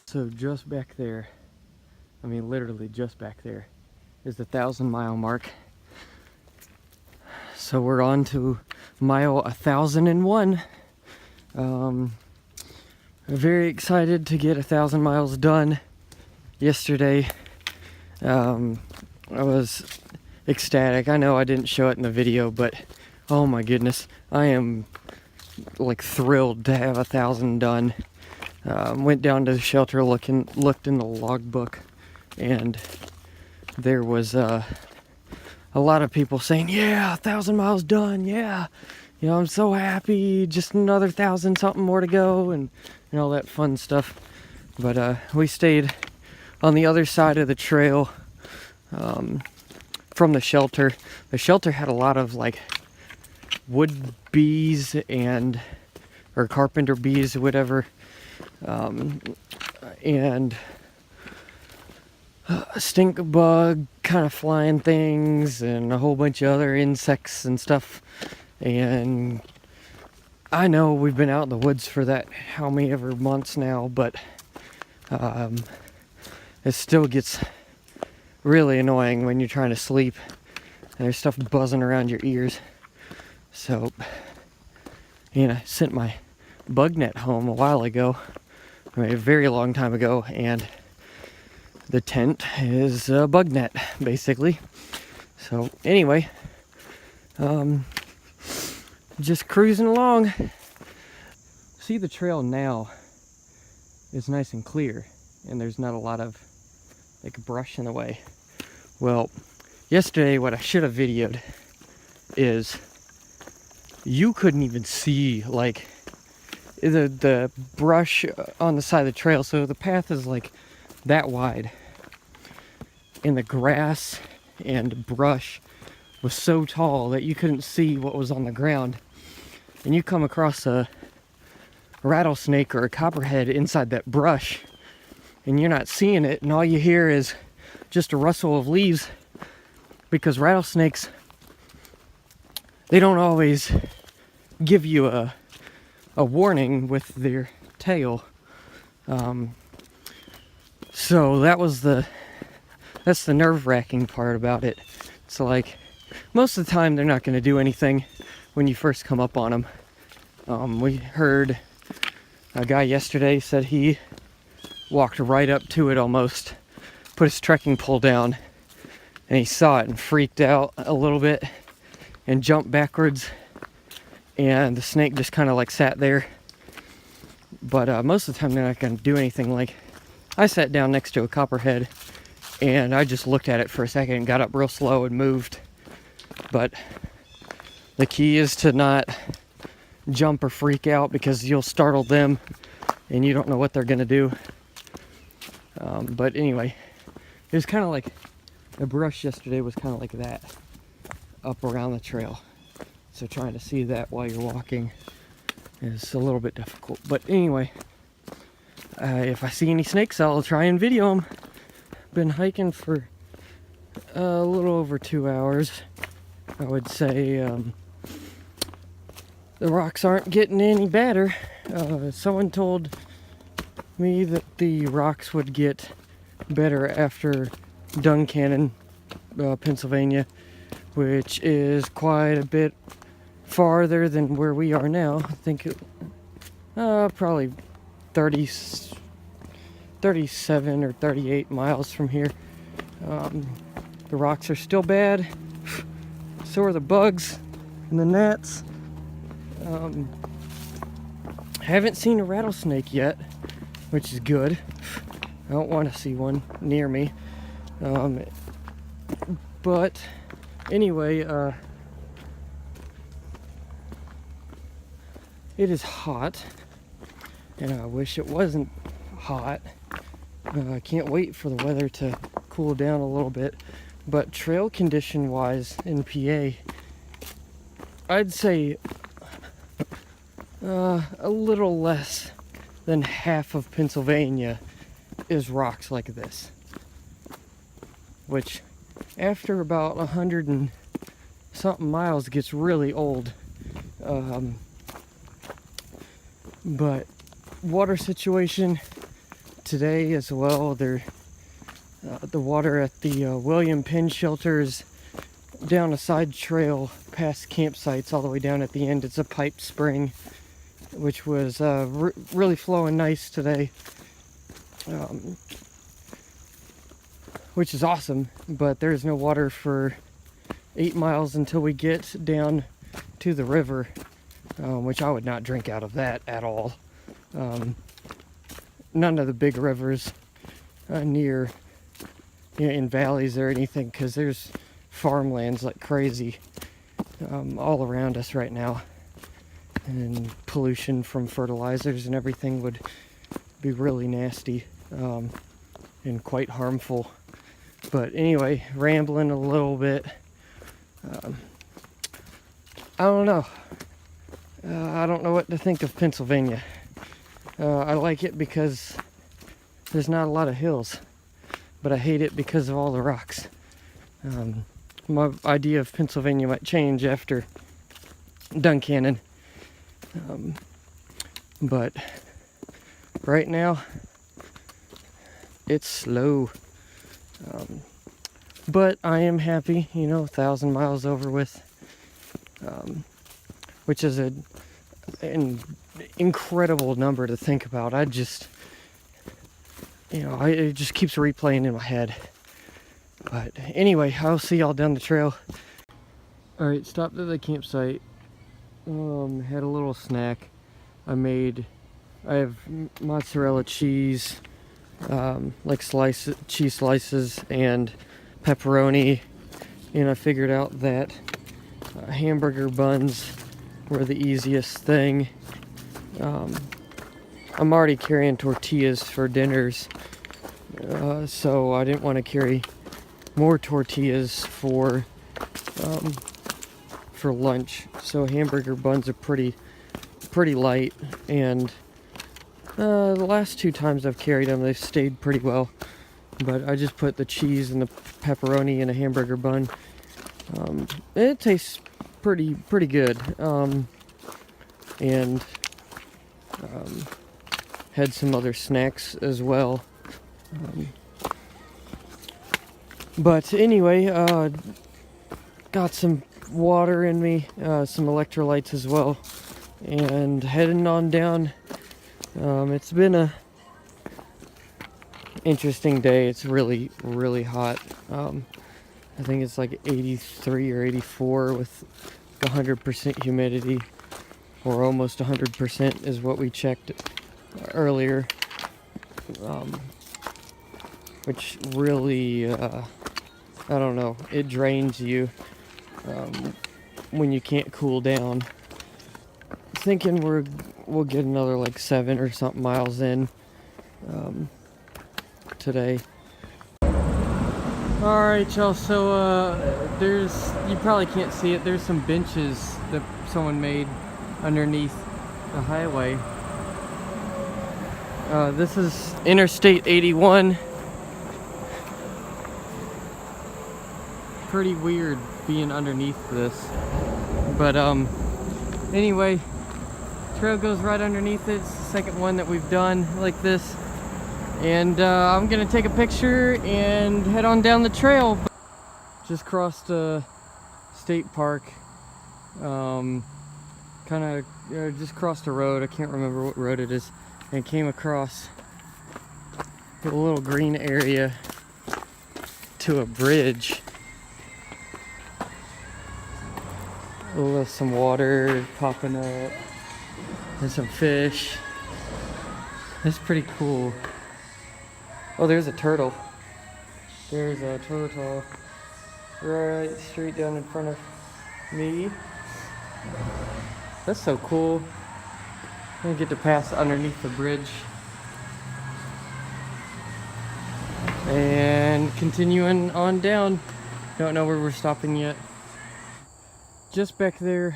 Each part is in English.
So just back there, I mean literally just back there, is the 1,000-mile mark. So we're on to mile 1,001. Very excited to get 1,000 miles done. Yesterday, I was ecstatic. I know I didn't show it in the video, but oh my goodness, I am like thrilled to have 1,000 done. Went down to the shelter, looked in the logbook, and there was a lot of people saying, "Yeah, 1,000 miles done. Yeah, you know, I'm so happy. Just another 1,000 something more to go," and all that fun stuff. But we stayed on the other side of the trail from the shelter. The shelter had a lot of like wood bees or carpenter bees, whatever. And a stink bug kind of flying things and a whole bunch of other insects and stuff. And I know we've been out in the woods for that how many ever months now, but it still gets really annoying when you're trying to sleep and there's stuff buzzing around your ears. So, you know, I sent my bug net home a while ago, I mean, a very long time ago, and the tent is a bug net, basically. So anyway, just cruising along. See, the trail now is nice and clear, and there's not a lot of like brush in the way. Well, yesterday what I should have videoed is you couldn't even see like the brush on the side of the trail. So the path is like that wide, and the grass and brush was so tall that you couldn't see what was on the ground. And you come across a rattlesnake or a copperhead inside that brush, and you're not seeing it, and all you hear is just a rustle of leaves, because rattlesnakes, they don't always give you a warning with their tail. So that's the nerve-wracking part about it. It's like most of the time they're not going to do anything when you first come up on them. We heard a guy yesterday said he walked right up to it almost, put his trekking pole down, and he saw it and freaked out a little bit and jumped backwards, and the snake just kind of like sat there. But most of the time they're not going to do anything. Like, I sat down next to a copperhead and I just looked at it for a second and got up real slow and moved. But the key is to not jump or freak out, because you'll startle them and you don't know what they're going to do. But anyway, it was kind of like the brush yesterday was kind of like that up around the trail. So trying to see that while you're walking is a little bit difficult. But anyway, if I see any snakes, I'll try and video them. Been hiking for a little over 2 hours. I would say the rocks aren't getting any better. Someone told me that the rocks would get better after Duncannon, Pennsylvania, which is quite a bit farther than where we are now. I think probably 37 or 38 miles from here. The rocks are still bad. So are the bugs and the gnats. Haven't seen a rattlesnake yet, which is good. I don't want to see one near me. But anyway, it is hot, and I wish it wasn't hot. I can't wait for the weather to cool down a little bit. But trail condition wise in PA, I'd say a little less than half of Pennsylvania is rocks like this, which after about 100 and something miles gets really old. But water situation, today as well. The water at the William Penn shelters down a side trail past campsites all the way down at the end. It's a pipe spring, which was really flowing nice today, which is awesome. But there's no water for 8 miles until we get down to the river, which I would not drink out of that at all. None of the big rivers near, in valleys or anything, because there's farmlands like crazy all around us right now, and pollution from fertilizers and everything would be really nasty and quite harmful. But anyway, rambling a little bit. I don't know. I don't know what to think of Pennsylvania. I like it because there's not a lot of hills, but I hate it because of all the rocks. My idea of Pennsylvania might change after Duncannon. But right now, it's slow. But I am happy, 1,000 miles over with, which is an incredible number to think about. It just keeps replaying in my head. But anyway, I'll see y'all down the trail. Alright, stopped at the campsite. Had a little snack. I have mozzarella cheese, cheese slices, and pepperoni. And I figured out that hamburger buns were the easiest thing. I'm already carrying tortillas for dinners, so I didn't want to carry more tortillas for lunch. So hamburger buns are pretty light, and the last 2 times I've carried them, they've stayed pretty well. But I just put the cheese and the pepperoni in a hamburger bun. It tastes pretty good. And had some other snacks as well. But anyway, got some water in me, some electrolytes as well, and heading on down. It's been a interesting day. It's really hot. I think it's like 83 or 84 with 100% humidity, or almost 100% is what we checked earlier, which really, I don't know, it drains you when you can't cool down. Thinking we'll get another like 7 or something miles in today. Alright, y'all, so you probably can't see it, there's some benches that someone made underneath the highway. This is Interstate 81. Pretty weird being underneath this, but anyway, trail goes right underneath it. It's the second one that we've done like this, and I'm gonna take a picture and head on down the trail. Just crossed a state park, kind of just crossed a road. I can't remember what road it is, and came across a little green area to a bridge with some water popping up and some fish. That's pretty cool. Oh, there's a turtle. There's a turtle right straight down in front of me. That's so cool. I'm gonna get to pass underneath the bridge and continuing on down. Don't know where we're stopping yet. Just back there,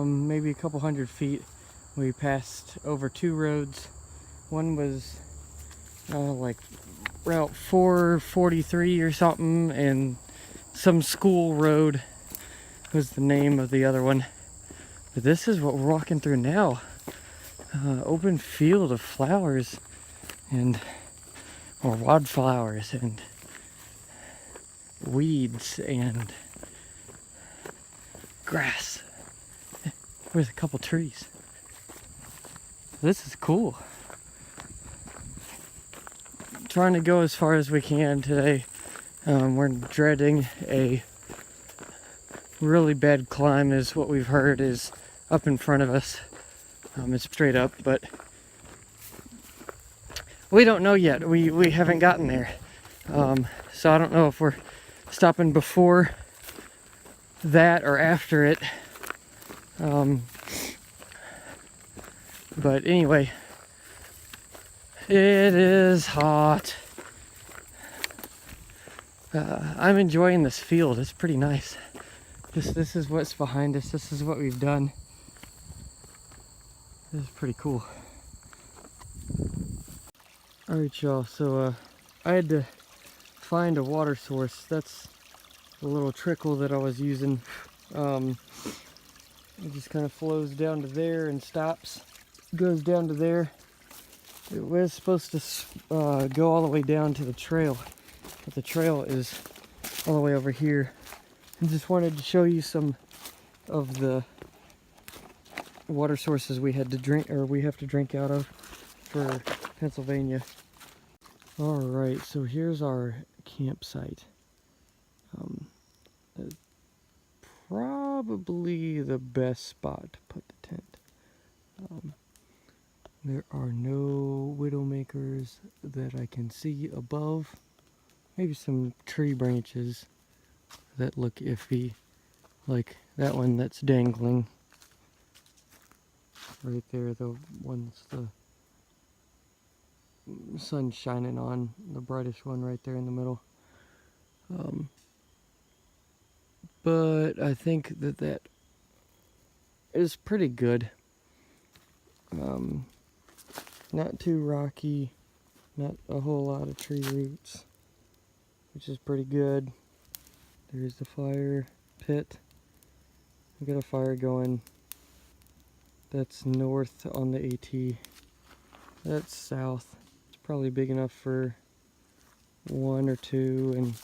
maybe a couple 100 feet, we passed over 2 roads. One was like Route 443 or something, and some school road was the name of the other one. But this is what we're walking through now. Open field of flowers, and more wildflowers and weeds and grass with a couple trees. This is cool. Trying to go as far as we can today. We're dreading a really bad climb, is what we've heard is up in front of us. It's straight up, but we don't know yet. We haven't gotten there. So I don't know if we're stopping before that or after it. But anyway, it is hot. I'm enjoying this field. It's pretty nice. This is what's behind us. This is what we've done. This is pretty cool. Alright, y'all, so I had to find a water source. That's the little trickle that I was using. It just kind of flows down to there and stops. Goes down to there. It was supposed to go all the way down to the trail, but the trail is all the way over here. I just wanted to show you some of the water sources we had to drink, or we have to drink out of for Pennsylvania. All right, so here's our campsite. Probably the best spot to put the tent. There are no widowmakers that I can see above. Maybe some tree branches that look iffy, like that one that's dangling right there, the one that's the sun shining on, the brightest one right there in the middle. But I think that is pretty good. Not too rocky, not a whole lot of tree roots, which is pretty good. There's the fire pit. We got a fire going. That's north on the AT. That's south. It's probably big enough for one or two, and